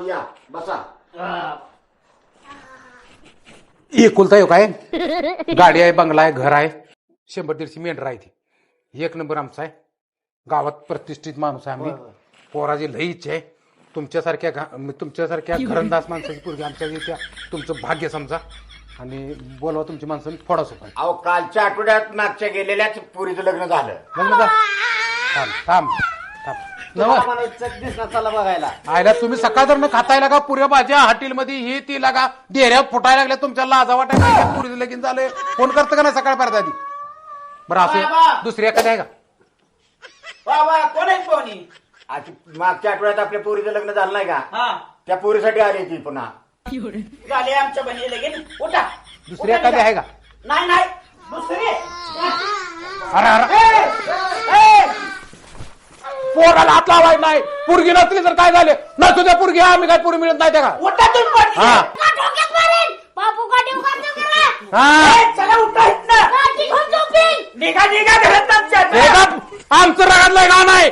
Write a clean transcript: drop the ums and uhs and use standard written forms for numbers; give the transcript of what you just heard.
या बसा. एकुलता काय गाडी आहे, बंगला आहे, घर आहे, 100-150 मेंढर आहे. ती एक नंबर आमचा आहे. गावात प्रतिष्ठित माणूस आहे आम्ही. पोराची लई इच्छा आहे. तुमच्यासारख्या घरंदाज माणसाची पोरगी आमच्या इथे तुमचं भाग्य समजा आणि बोलवा तुमची माणसं थोडा सोपा. अहो कालच्या आठवड्यात मागच्या गेलेल्याच पुरीचं लग्न झालं. लग्न जा. थांब चला बघायला आयला तुम्ही सकाळ खातायला का पुऱ्या भाज्या हॉटेलमध्ये ही ती लागा डेऱ्या फुटायला लागल्या तुमच्या लाजा वाटायला पुरीचं लगीन झालंय. फोन करतं का नाही सकाळ परत आधी? बरं असं दुसरी एखादी आहे का? कोण आहे कोणी? मागच्या आठवड्यात आपल्या पोरीचं लग्न झालं नाही का? त्या पोरीसाठी आली ती पुन्हा झाले आमच्या बहिणी लगेन. उठा. दुसरी एखादी आहे का? नाही नाही दुसरी. अरे पोराला हात लावायला नाही. पोरगी नसली तर काय झाले ना तुझ्या पोरगी आम्ही काय पोरी मिळत नाही त्या का? उठा तुम्ही पण. हा हा चला उठा इथनं. निघा निघा घरात आमच्या. आमचं रगातलं गाणं आहे.